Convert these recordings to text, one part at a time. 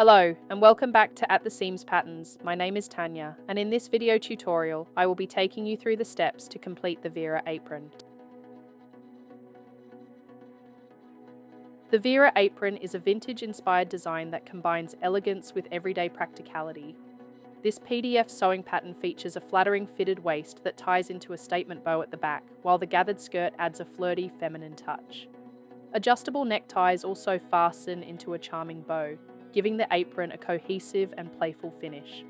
Hello, and welcome back to At the Seams Patterns. My name is Tanya, and in this video tutorial, I will be taking you through the steps to complete the Vera Apron. The Vera Apron is a vintage-inspired design that combines elegance with everyday practicality. This PDF sewing pattern features a flattering fitted waist that ties into a statement bow at the back, while the gathered skirt adds a flirty, feminine touch. Adjustable neckties also fasten into a charming bow, giving the apron a cohesive and playful finish.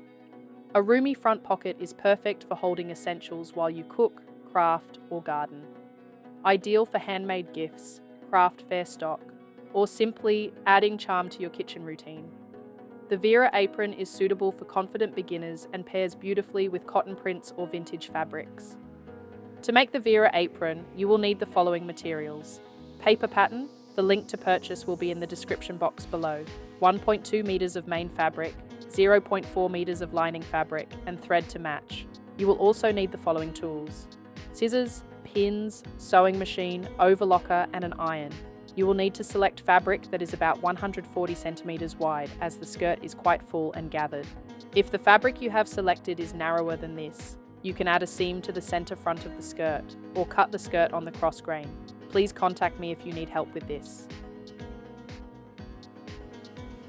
A roomy front pocket is perfect for holding essentials while you cook, craft, or garden. Ideal for handmade gifts, craft fair stock, or simply adding charm to your kitchen routine. The Vera Apron is suitable for confident beginners and pairs beautifully with cotton prints or vintage fabrics. To make the Vera Apron, you will need the following materials: paper pattern, the link to purchase will be in the description box below, 1.2 meters of main fabric, 0.4 meters of lining fabric, and thread to match. You will also need the following tools: scissors, pins, sewing machine, overlocker, and an iron. You will need to select fabric that is about 140 centimeters wide, as the skirt is quite full and gathered. If the fabric you have selected is narrower than this, you can add a seam to the center front of the skirt, or cut the skirt on the cross grain. Please contact me if you need help with this.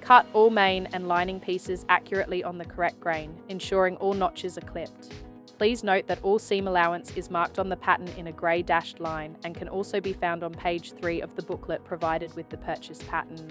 Cut all main and lining pieces accurately on the correct grain, ensuring all notches are clipped. Please note that all seam allowance is marked on the pattern in a grey dashed line and can also be found on page 3 of the booklet provided with the purchase pattern.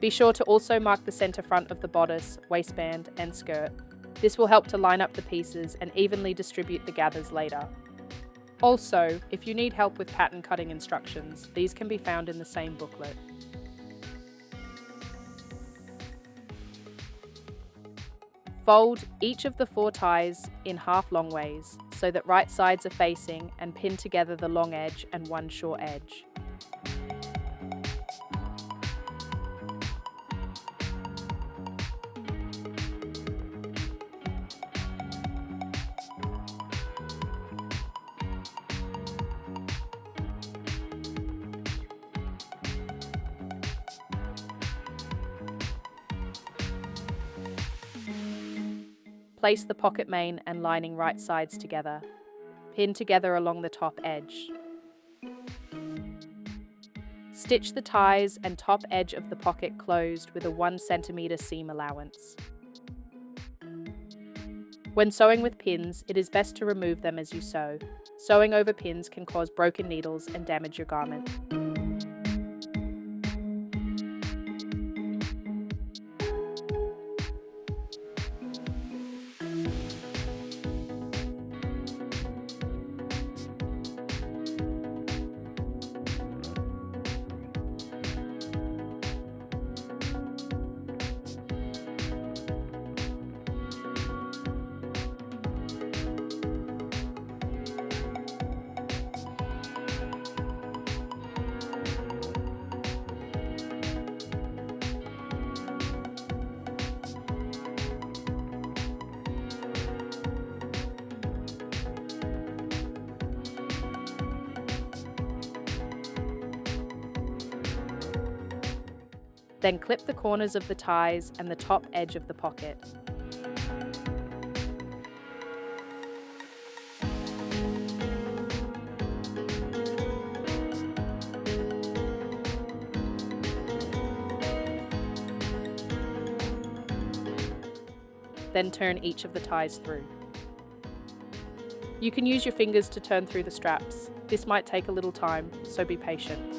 Be sure to also mark the center front of the bodice, waistband, and skirt. This will help to line up the pieces and evenly distribute the gathers later. Also, if you need help with pattern cutting instructions, these can be found in the same booklet. Fold each of the 4 ties in half long ways so that right sides are facing, and pin together the long edge and one short edge. Place the pocket main and lining right sides together. Pin together along the top edge. Stitch the ties and top edge of the pocket closed with a 1 centimeter seam allowance. When sewing with pins, it is best to remove them as you sew. Sewing over pins can cause broken needles and damage your garment. Then clip the corners of the ties and the top edge of the pocket. Then turn each of the ties through. You can use your fingers to turn through the straps. This might take a little time, so be patient.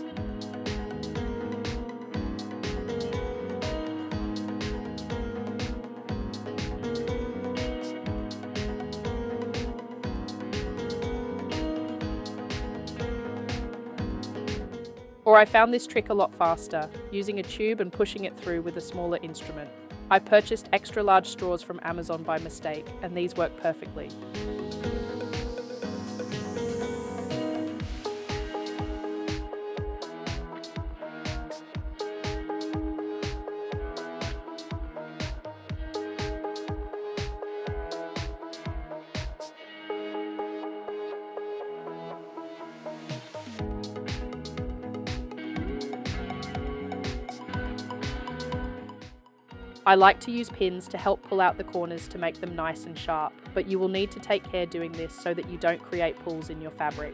Or I found this trick a lot faster, using a tube and pushing it through with a smaller instrument. I purchased extra large straws from Amazon by mistake, and these work perfectly. I like to use pins to help pull out the corners to make them nice and sharp, but you will need to take care doing this so that you don't create pulls in your fabric.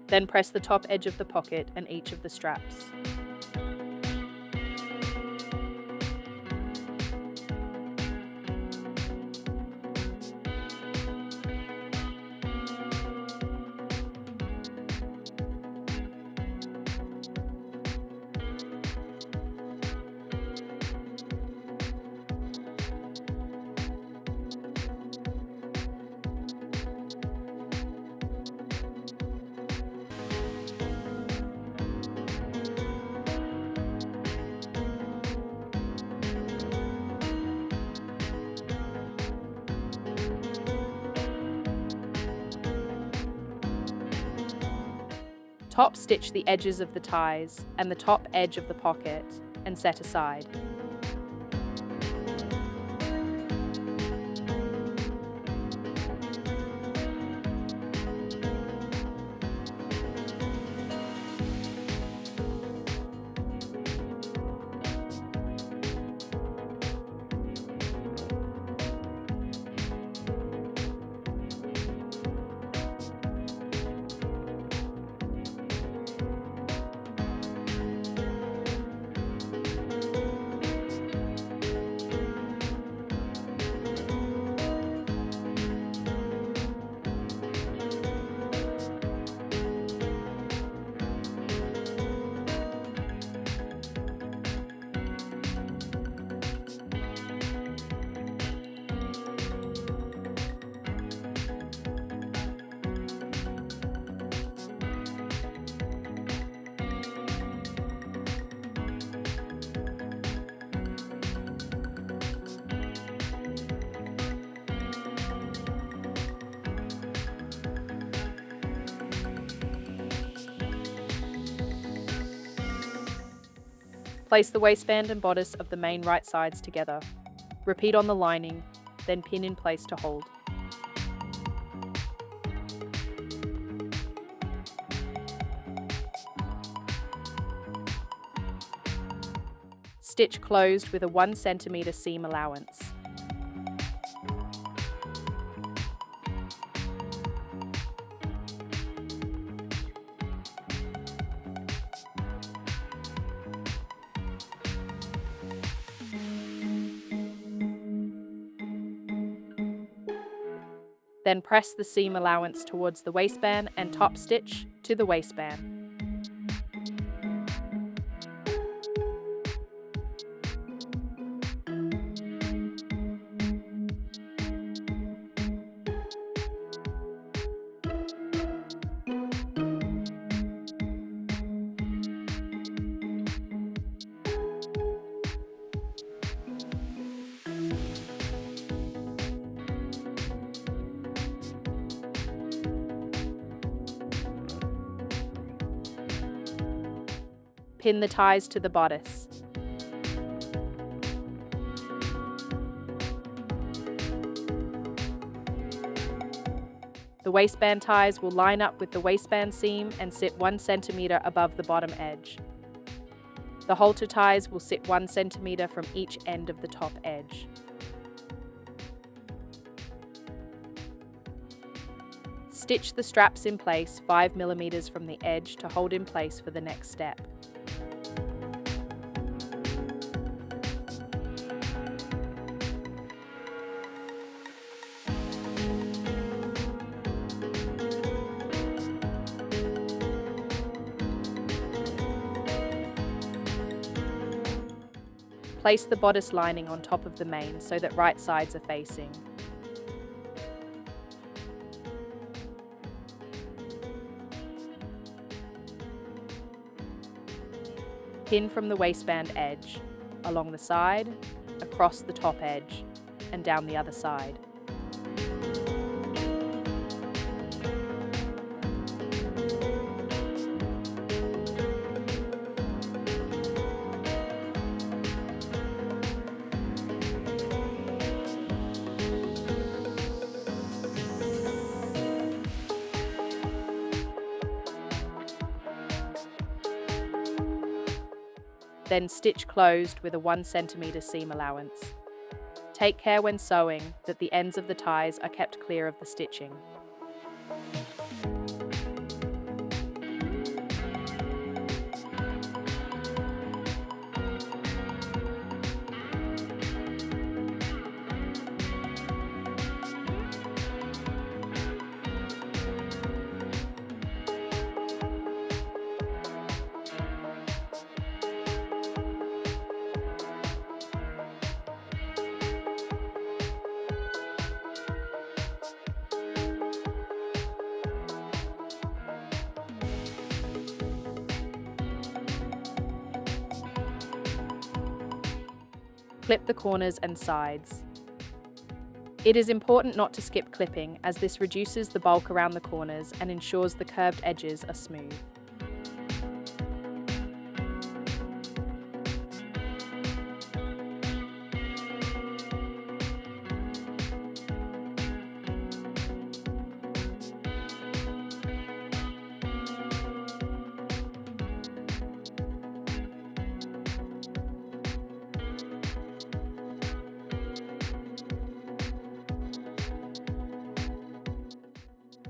Then press the top edge of the pocket and each of the straps. Top stitch the edges of the ties and the top edge of the pocket and set aside. Place the waistband and bodice of the main right sides together. Repeat on the lining, then pin in place to hold. Stitch closed with a 1 cm seam allowance. Then press the seam allowance towards the waistband and top stitch to the waistband. Pin the ties to the bodice. The waistband ties will line up with the waistband seam and sit 1 cm above the bottom edge. The halter ties will sit 1 cm from each end of the top edge. Stitch the straps in place 5 mm from the edge to hold in place for the next step. Place the bodice lining on top of the main so that right sides are facing. Pin from the waistband edge, along the side, across the top edge, and down the other side. Then stitch closed with a 1 cm seam allowance. Take care when sewing that the ends of the ties are kept clear of the stitching. Clip the corners and sides. It is important not to skip clipping, as this reduces the bulk around the corners and ensures the curved edges are smooth.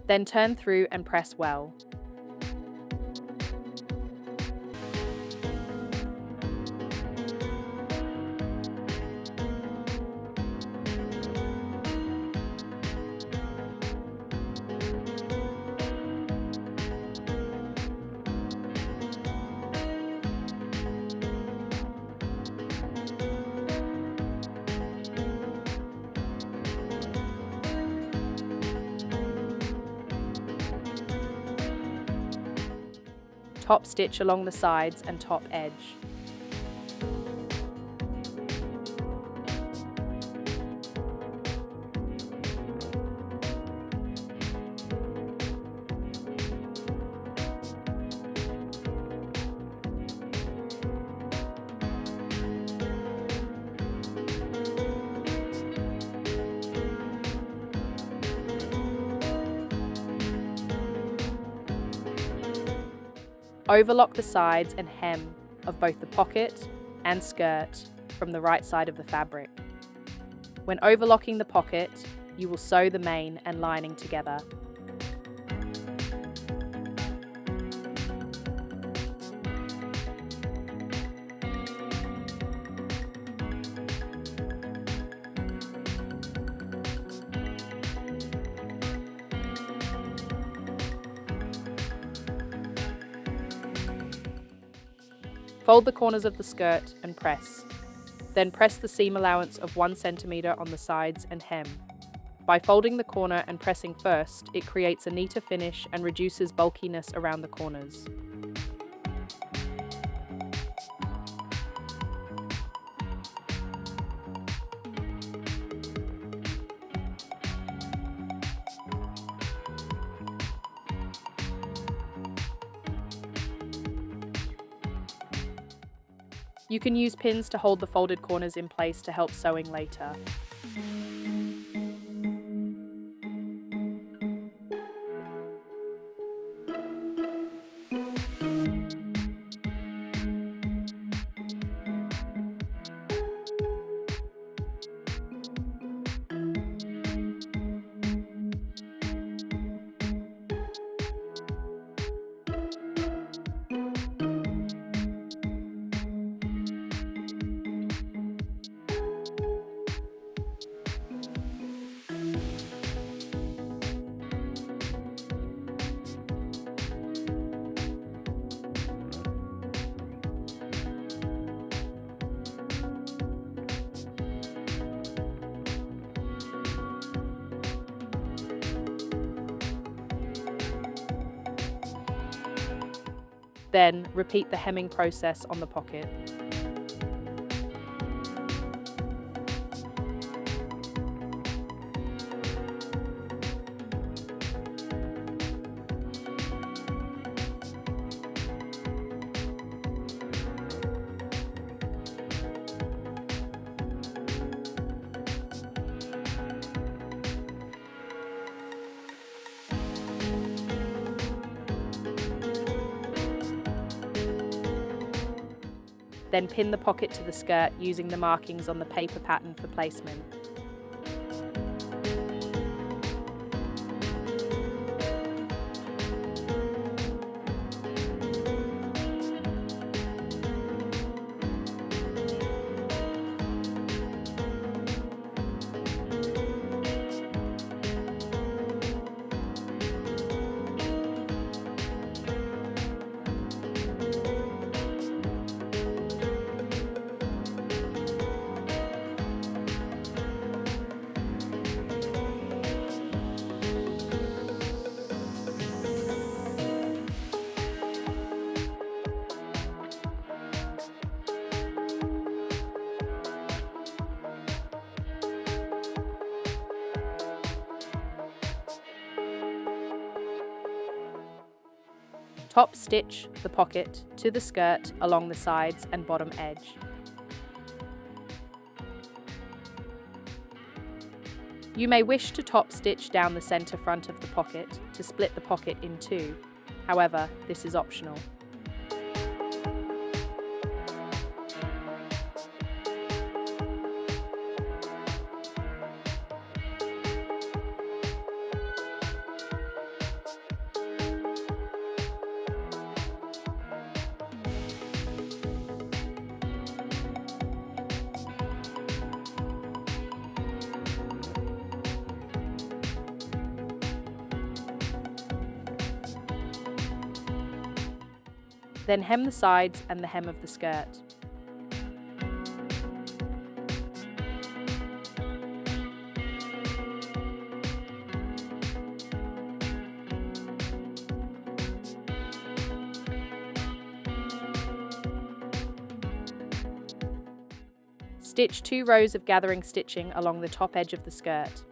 Then turn through and press well. Top stitch along the sides and top edge. Overlock the sides and hem of both the pocket and skirt from the right side of the fabric. When overlocking the pocket, you will sew the main and lining together. Fold the corners of the skirt and press. Then press the seam allowance of 1 cm on the sides and hem. By folding the corner and pressing first, it creates a neater finish and reduces bulkiness around the corners. You can use pins to hold the folded corners in place to help sewing later. Then, repeat the hemming process on the pocket. Then pin the pocket to the skirt using the markings on the paper pattern for placement. Top stitch the pocket to the skirt along the sides and bottom edge. You may wish to top stitch down the center front of the pocket to split the pocket in two. However, this is optional. Then hem the sides and the hem of the skirt. Stitch 2 rows of gathering stitching along the top edge of the skirt.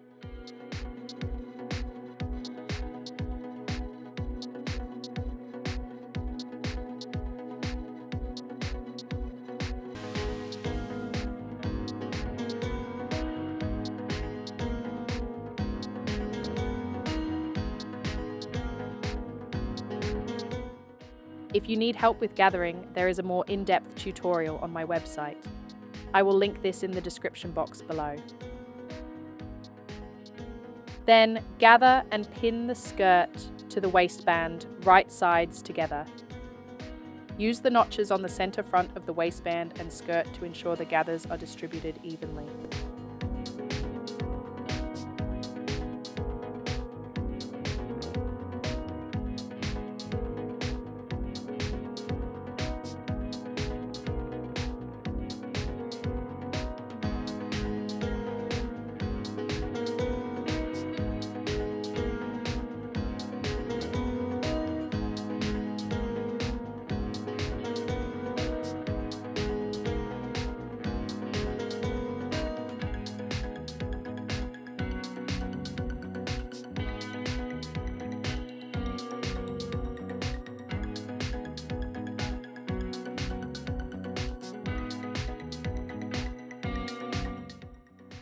If you need help with gathering, there is a more in-depth tutorial on my website. I will link this in the description box below. Then gather and pin the skirt to the waistband, right sides together. Use the notches on the center front of the waistband and skirt to ensure the gathers are distributed evenly.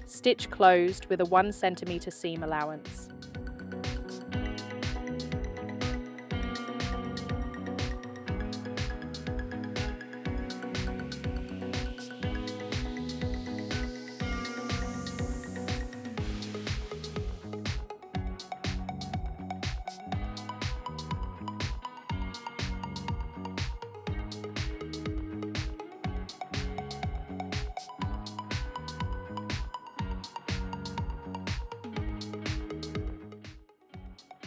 Stitch closed with a 1 cm seam allowance.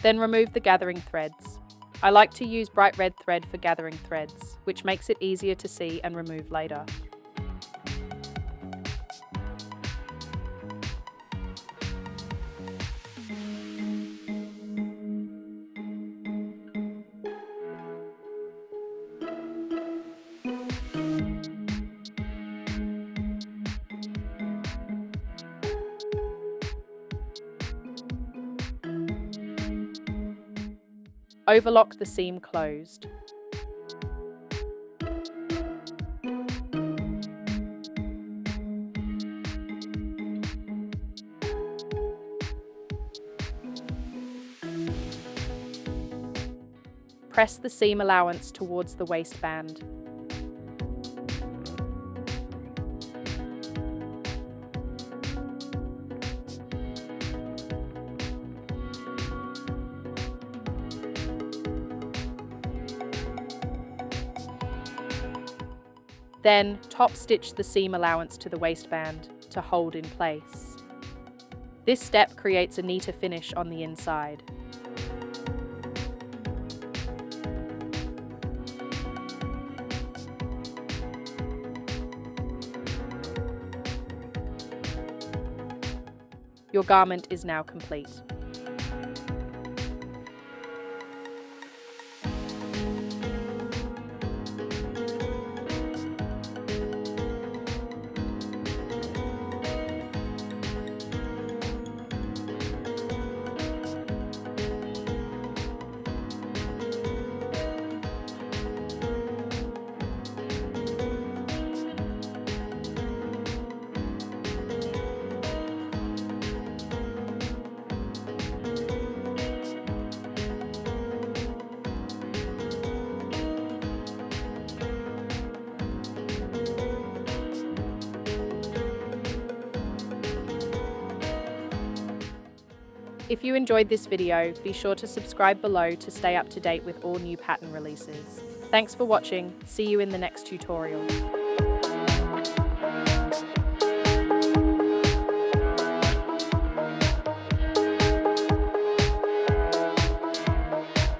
Then remove the gathering threads. I like to use bright red thread for gathering threads, which makes it easier to see and remove later. Overlock the seam closed. Press the seam allowance towards the waistband. Then, top stitch the seam allowance to the waistband to hold in place. This step creates a neater finish on the inside. Your garment is now complete. If you enjoyed this video, be sure to subscribe below to stay up to date with all new pattern releases. Thanks for watching. See you in the next tutorial.